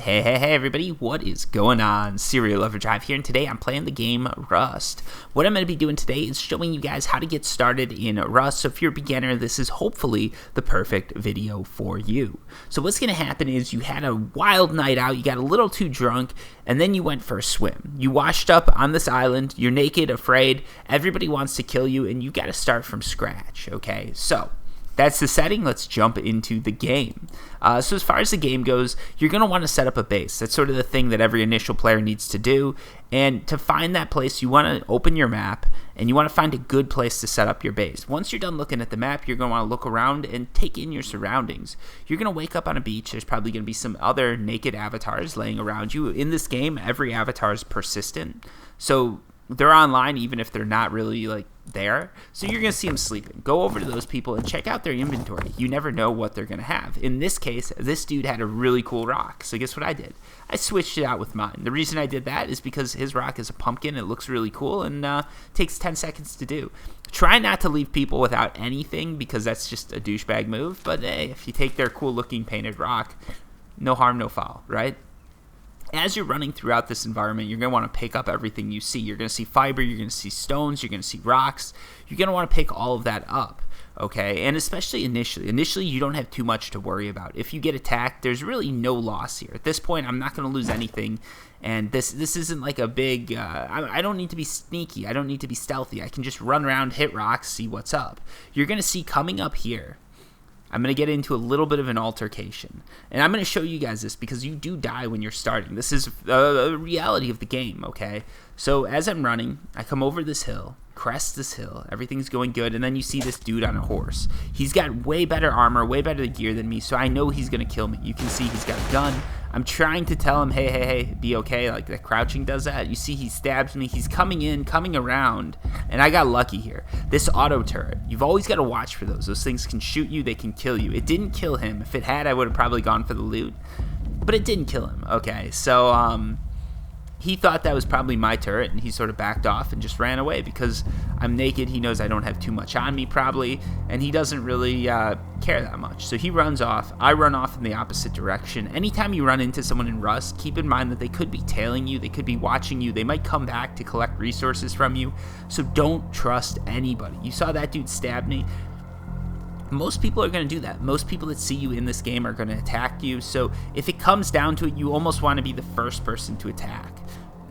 Hey everybody, what is going on? Serial Overdrive here, and today I'm playing the game Rust. What I'm going to be doing today is showing you guys how to get started in Rust, so if you're a beginner, this is hopefully the perfect video for you. So what's going to happen is you had a wild night out, you got a little too drunk, and then you went for a swim. You washed up on this island, you're naked, afraid, everybody wants to kill you, and you got to start from scratch, okay? So that's the setting. Let's jump into the game. So as far as the game goes, you're going to want to set up a base. That's sort of the thing that every initial player needs to do. And to find that place, you want to open your map, and you want to find a good place to set up your base. Once you're done looking at the map, you're going to want to look around and take in your surroundings. You're going to wake up on a beach. There's probably going to be some other naked avatars laying around you. In this game, every avatar is persistent. So they're online even if they're not really there, so you're gonna see them sleeping. Go over to those people and check out their inventory. You never know what they're gonna have. In this case, this dude had a really cool rock, so guess what I did? I switched it out with mine. The reason I did that is because his rock is a pumpkin. It looks really cool and takes 10 seconds to do. Try not to leave people without anything because that's just a douchebag move, but hey, if you take their cool looking painted rock, no harm, no foul, right? As you're running throughout this environment, you're going to want to pick up everything you see. You're going to see fiber, you're going to see stones, you're going to see rocks. You're going to want to pick all of that up, okay? And especially initially. Initially, you don't have too much to worry about. If you get attacked, there's really no loss here. At this point, I'm not going to lose anything, and this isn't like a big I don't need to be sneaky. I don't need to be stealthy. I can just run around, hit rocks, see what's up. You're going to see coming up here, I'm going to get into a little bit of an altercation. And I'm going to show you guys this because you do die when you're starting. This is a reality of the game, okay? So as I'm running, I come over this hill, crest this hill, everything's going good, and then you see this dude on a horse. He's got way better armor, way better gear than me, so I know he's going to kill me. You can see he's got a gun. I'm trying to tell him, hey, be okay, like that crouching does that. You see he stabs me, he's coming in, coming around, and I got lucky here. This auto turret, you've always got to watch for those. Those things can shoot you, they can kill you. It didn't kill him. If it had, I would have probably gone for the loot, but it didn't kill him, okay? So, he thought that was probably my turret, and he sort of backed off and just ran away because I'm naked. He knows I don't have too much on me probably, and he doesn't really care that much. So he runs off. I run off in the opposite direction. Anytime you run into someone in Rust, keep in mind that they could be tailing you. They could be watching you. They might come back to collect resources from you. So don't trust anybody. You saw that dude stab me. Most people are going to do that. Most people that see you in this game are going to attack you. So if it comes down to it, you almost want to be the first person to attack.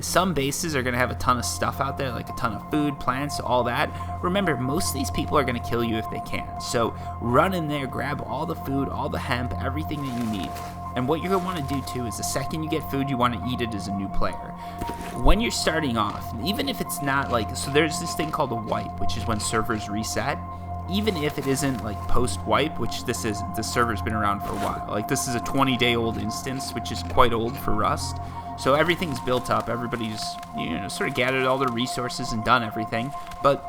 Some bases are going to have a ton of stuff out there, like a ton of food, plants, all that. Remember, most of these people are going to kill you if they can. So run in there, grab all the food, all the hemp, everything that you need. And what you're going to want to do too is the second you get food, you want to eat it as a new player. When you're starting off, even if it's not so there's this thing called a wipe, which is when servers reset. Even if it isn't post-wipe, which this isn't, the server's been around for a while. This is a 20-day-old instance, which is quite old for Rust. So everything's built up. Everybody's, sort of gathered all their resources and done everything. But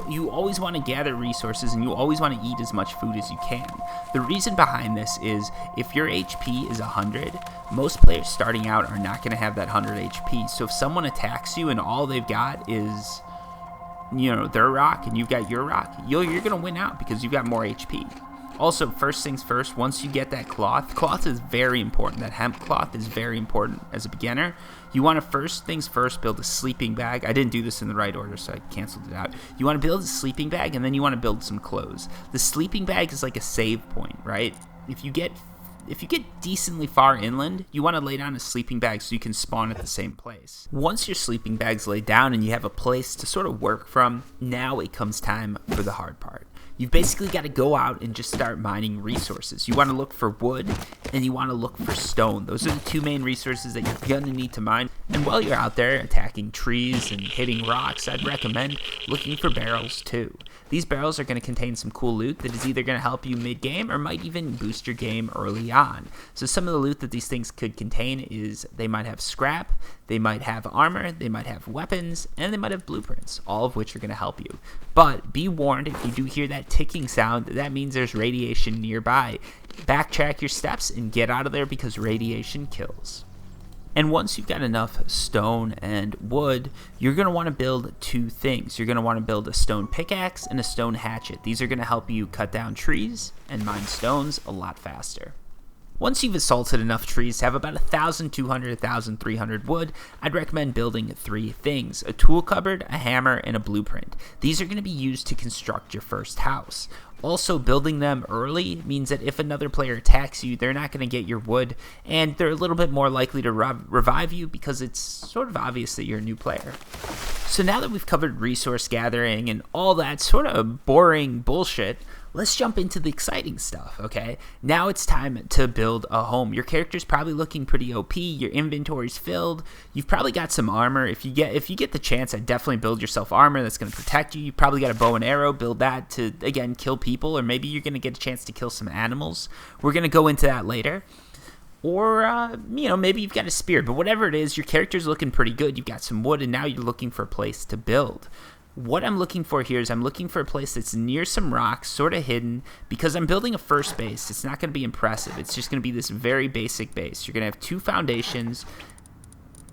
you always want to gather resources, and you always want to eat as much food as you can. The reason behind this is if your HP is 100, most players starting out are not going to have that 100 HP. So if someone attacks you and all they've got is their rock and you've got your rock, you're gonna win out because you've got more HP. Also, first things first, once you get that cloth is very important. That hemp cloth is very important as a beginner. You want to first things first build a sleeping bag. I didn't do this in the right order, so I canceled it out. You want to build a sleeping bag, and then you want to build some clothes. The sleeping bag is like a save point, right? If you get decently far inland, you want to lay down a sleeping bag so you can spawn at the same place. Once your sleeping bag's laid down and you have a place to sort of work from, now it comes time for the hard part. You've basically got to go out and just start mining resources. You want to look for wood and you want to look for stone. Those are the two main resources that you're going to need to mine. And while you're out there attacking trees and hitting rocks, I'd recommend looking for barrels too. These barrels are going to contain some cool loot that is either going to help you mid-game or might even boost your game early on. So some of the loot that these things could contain is they might have scrap, they might have armor, they might have weapons, and they might have blueprints, all of which are going to help you. But be warned, if you do hear that ticking sound, that means there's radiation nearby. Backtrack your steps and get out of there because radiation kills. And once you've got enough stone and wood, you're going to want to build two things. You're going to want to build a stone pickaxe and a stone hatchet. These are going to help you cut down trees and mine stones a lot faster. Once you've assaulted enough trees to have about 1,200, 1,300 wood, I'd recommend building 3 things: a tool cupboard, a hammer, and a blueprint. These are going to be used to construct your first house. Also, building them early means that if another player attacks you, they're not going to get your wood, and they're a little bit more likely to revive you because it's sort of obvious that you're a new player. So now that we've covered resource gathering and all that sort of boring bullshit, let's jump into the exciting stuff, okay? Now it's time to build a home. Your character's probably looking pretty OP. Your inventory's filled. You've probably got some armor. If you get the chance, I'd definitely build yourself armor that's going to protect you. You probably got a bow and arrow. Build that to, again, kill people, or maybe you're going to get a chance to kill some animals. We're going to go into that later. Or, maybe you've got a spear. But whatever it is, your character's looking pretty good. You've got some wood, and now you're looking for a place to build. What I'm looking for here is I'm looking for a place that's near some rocks, sort of hidden, because I'm building a first base. It's not going to be impressive. It's just going to be this very basic base. You're going to have 2 foundations,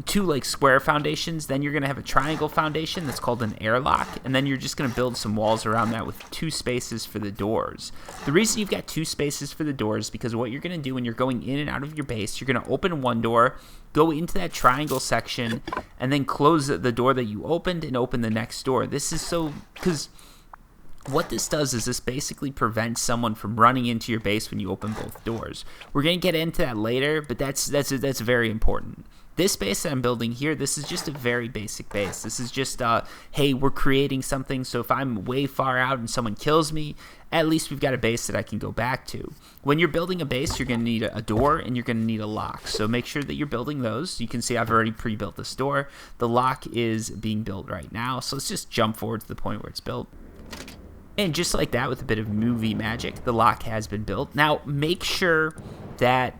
2 square foundations. Then you're going to have a triangle foundation that's called an airlock, and then you're just going to build some walls around that with 2 spaces for the doors. The reason you've got 2 spaces for the doors is because what you're going to do when you're going in and out of your base, you're going to open one door, go into that triangle section, and then close the door that you opened and open the next door. This is because what this does is this basically prevents someone from running into your base when you open both doors. We're going to get into that later, but that's very important. This base that I'm building here, this is just a very basic base. This is just, hey, we're creating something, so if I'm way far out and someone kills me, at least we've got a base that I can go back to. When you're building a base, you're going to need a door and you're going to need a lock. So make sure that you're building those. You can see I've already pre-built this door. The lock is being built right now, so let's just jump forward to the point where it's built. And just like that, with a bit of movie magic, the lock has been built. Now, make sure that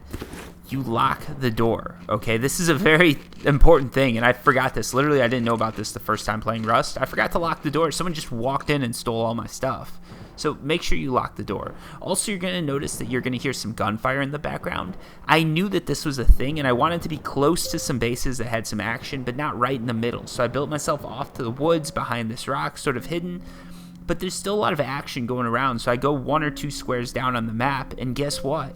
you lock the door, okay? This is a very important thing, and I forgot this. Literally, I didn't know about this the first time playing Rust. I forgot to lock the door. Someone just walked in and stole all my stuff. So make sure you lock the door. Also, you're going to notice that you're going to hear some gunfire in the background. I knew that this was a thing, and I wanted to be close to some bases that had some action, but not right in the middle. So I built myself off to the woods behind this rock, sort of hidden. But there's still a lot of action going around, so I go 1 or 2 squares down on the map, and guess what?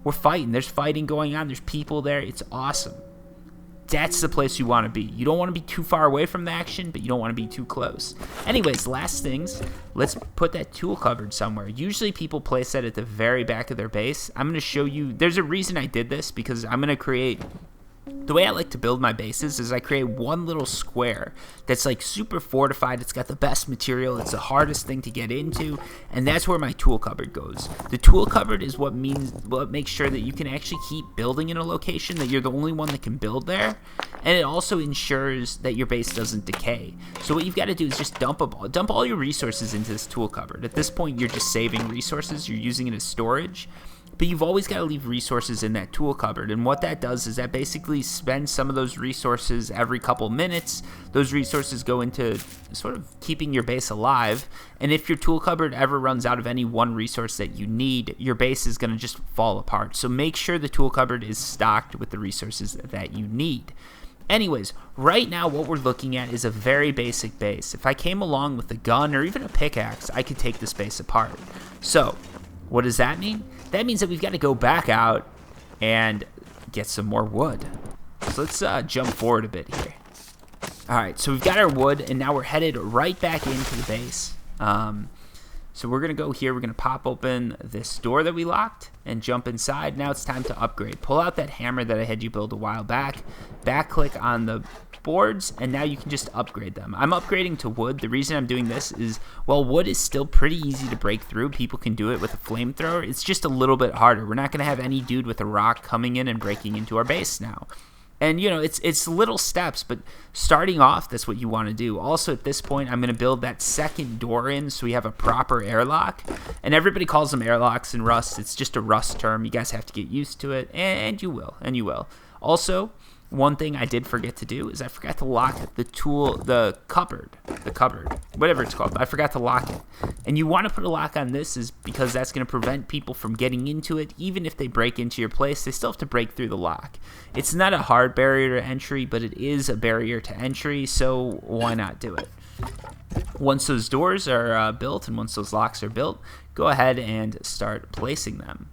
We're fighting. There's fighting going on. There's people there. It's awesome. That's the place you want to be. You don't want to be too far away from the action, but you don't want to be too close. Anyways, last things, let's put that tool cupboard somewhere. Usually people place that at the very back of their base. I'm going to show you. There's a reason I did this, because I'm going to create... The way I like to build my bases is I create one little square that's super fortified. It's got the best material. It's the hardest thing to get into, and that's where my tool cupboard goes. The tool cupboard is what makes sure that you can actually keep building in a location, that you're the only one that can build there, and it also ensures that your base doesn't decay. So what you've got to do is just dump all your resources into this tool cupboard. At this point, you're just saving resources. You're using it as storage. But you've always got to leave resources in that tool cupboard, and what that does is that basically spends some of those resources every couple minutes. Those resources go into sort of keeping your base alive, and if your tool cupboard ever runs out of any one resource that you need, your base is going to just fall apart. So make sure the tool cupboard is stocked with the resources that you need. Anyways, right now what we're looking at is a very basic base. If I came along with a gun or even a pickaxe, I could take this base apart. So what does that mean? That means that we've got to go back out and get some more wood. So let's jump forward a bit here. All right, so we've got our wood, and now we're headed right back into the base. So we're going to go here. We're going to pop open this door that we locked and jump inside. Now it's time to upgrade. Pull out that hammer that I had you build a while back. Back click on the boards, and now you can just upgrade them. I'm upgrading to wood. The reason I'm doing this is, well, wood is still pretty easy to break through. People can do it with a flamethrower. It's just a little bit harder. We're not going to have any dude with a rock coming in and breaking into our base now. And, it's little steps, but starting off, that's what you want to do. Also, at this point, I'm going to build that second door in so we have a proper airlock. And everybody calls them airlocks in Rust. It's just a Rust term. You guys have to get used to it, and you will. Also, one thing I did forget to do is I forgot to lock the cupboard, whatever it's called. I forgot to lock it. And you want to put a lock on this is because that's going to prevent people from getting into it. Even if they break into your place, they still have to break through the lock. It's not a hard barrier to entry, but it is a barrier to entry, so why not do it? Once those doors are built and once those locks are built, go ahead and start placing them.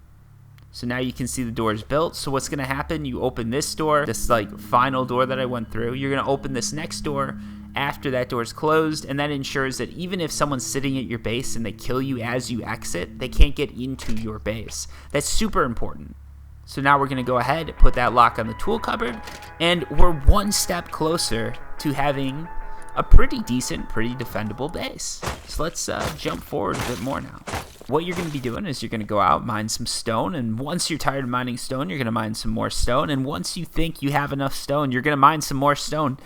So now you can see the door is built. So what's going to happen? You open this door, this like final door that I went through. You're going to open this next door after that door is closed, and that ensures that even if someone's sitting at your base and they kill you as you exit, they can't get into your base. That's super important. So now we're going to go ahead, put that lock on the tool cupboard, and we're one step closer to having a pretty decent, pretty defendable base. So let's jump forward a bit more now. What you're going to be doing is you're going to go out, mine some stone, and once you're tired of mining stone, you're going to mine some more stone, and once you think you have enough stone, you're going to mine some more stone,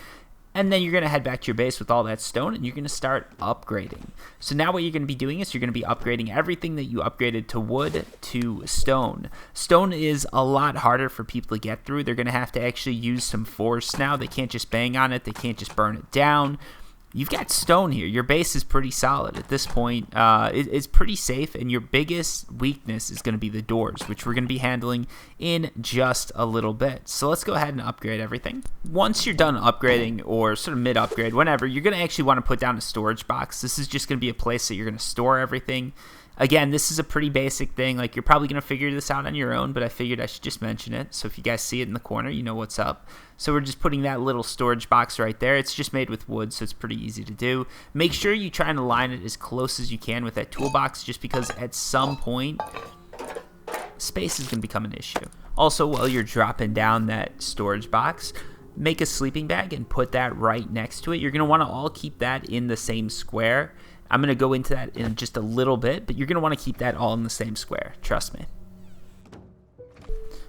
and then you're going to head back to your base with all that stone, and you're going to start upgrading. So now what you're going to be doing is you're going to be upgrading everything that you upgraded to wood to stone. Stone is a lot harder for people to get through. They're going to have to actually use some force now. They can't just bang on it. They can't just burn it down. You've got stone here. Your base is pretty solid at this point. It's pretty safe, and your biggest weakness is going to be the doors, which we're going to be handling in just a little bit. So let's go ahead and upgrade everything. Once you're done upgrading, or sort of mid-upgrade, whenever, you're going to actually want to put down a storage box. This is just going to be a place that you're going to store everything. Again, this is a pretty basic thing. Like, you're probably going to figure this out on your own, but I figured I should just mention it. So if you guys see it in the corner, you know what's up. So we're just putting that little storage box right there. It's just made with wood, so it's pretty easy to do. Make sure you try and align it as close as you can with that toolbox, just because at some point, space is going to become an issue. Also, while you're dropping down that storage box, make a sleeping bag and put that right next to it. You're going to want to all keep that in the same square. I'm going to go into that in just a little bit, but you're going to want to keep that all in the same square. Trust me.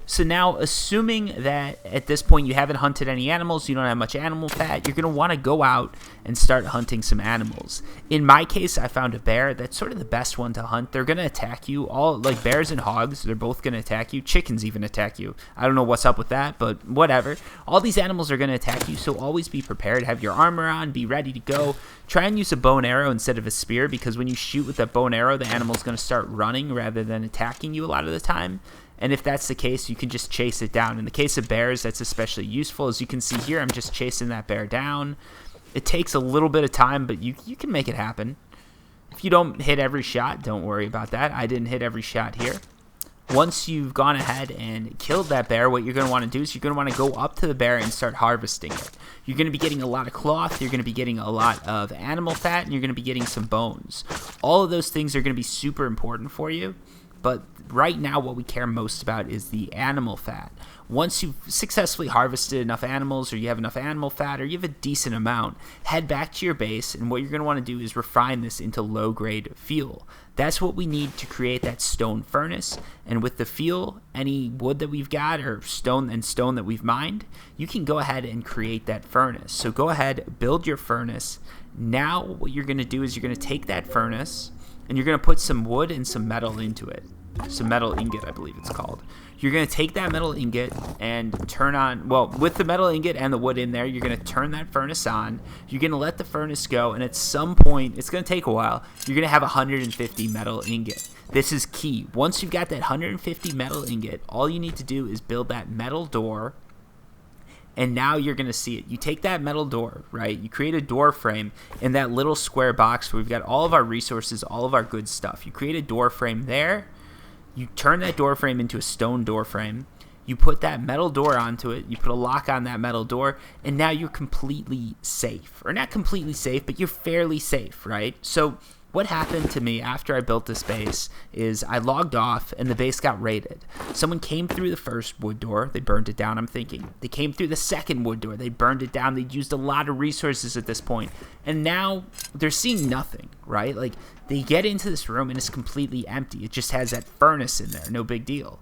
So now, assuming that at this point you haven't hunted any animals, you don't have much animal fat, you're going to want to go out and start hunting some animals. In my case, I found a bear. That's sort of the best one to hunt. They're going to attack you. All like bears and hogs, they're both going to attack you. Chickens even attack you. I don't know what's up with that, but whatever. All these animals are going to attack you, so always be prepared. Have your armor on. Be ready to go. Try and use a bow and arrow instead of a spear, because when you shoot with that bow and arrow, the animal's going to start running rather than attacking you a lot of the time. And if that's the case, you can just chase it down. In the case of bears, that's especially useful. As you can see here, I'm just chasing that bear down. It takes a little bit of time, but you can make it happen. If you don't hit every shot, don't worry about that. I didn't hit every shot here. Once you've gone ahead and killed that bear, what you're going to want to do is you're going to want to go up to the bear and start harvesting it. You're going to be getting a lot of cloth, you're going to be getting a lot of animal fat, and you're going to be getting some bones. All of those things are going to be super important for you. But right now, what we care most about is the animal fat. Once you've successfully harvested enough animals, or you have enough animal fat, or you have a decent amount, head back to your base, and what you're going to want to do is refine this into low-grade fuel. That's what we need to create that stone furnace. And with the fuel, any wood that we've got, or stone that we've mined, you can go ahead and create that furnace. So go ahead, build your furnace. Now what you're going to do is you're going to take that furnace, and you're going to put some wood and some metal into it. Some metal ingot, I believe it's called. You're going to take that metal ingot and turn on, well, with the metal ingot and the wood in there, you're going to turn that furnace on. You're going to let the furnace go, and at some point, it's going to take a while, you're going to have 150 metal ingot. This is key. Once you've got that 150 metal ingot, all you need to do is build that metal door. And now you're going to see it. You take that metal door, right? You create a door frame in that little square box where we've got all of our resources, all of our good stuff. You create a door frame there. You turn that door frame into a stone door frame. You put that metal door onto it. You put a lock on that metal door. And now you're completely safe. Or not completely safe, but you're fairly safe, right? So what happened to me after I built this base is I logged off and the base got raided. Someone came through the first wood door. They burned it down, I'm thinking. They came through the second wood door. They burned it down. They'd used a lot of resources at this point. And now they're seeing nothing, right? Like, they get into this room and it's completely empty. It just has that furnace in there. No big deal.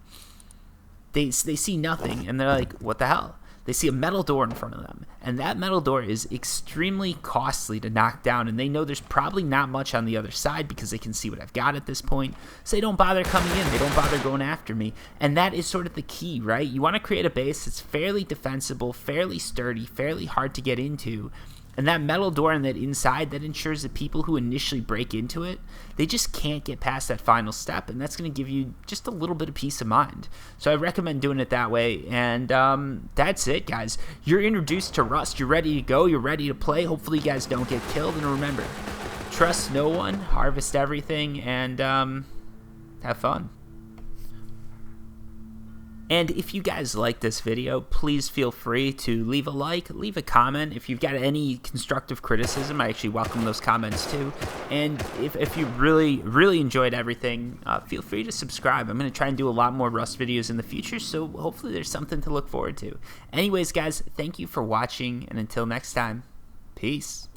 They see nothing and they're like, what the hell? They see a metal door in front of them, and that metal door is extremely costly to knock down, and they know there's probably not much on the other side because they can see what I've got at this point, so they don't bother coming in. They don't bother going after me, and that is sort of the key, right? You want to create a base that's fairly defensible, fairly sturdy, fairly hard to get into, and that metal door on that inside, that ensures that people who initially break into it, they just can't get past that final step, and that's going to give you just a little bit of peace of mind. So I recommend doing it that way, and that's it, guys. You're introduced to Rust. You're ready to go. You're ready to play. Hopefully you guys don't get killed, and remember, trust no one, harvest everything, and have fun. And if you guys like this video, please feel free to leave a like, leave a comment. If you've got any constructive criticism, I actually welcome those comments too. And if you really enjoyed everything, feel free to subscribe. I'm going to try and do a lot more Rust videos in the future, so hopefully there's something to look forward to. Anyways, guys, thank you for watching, and until next time, peace.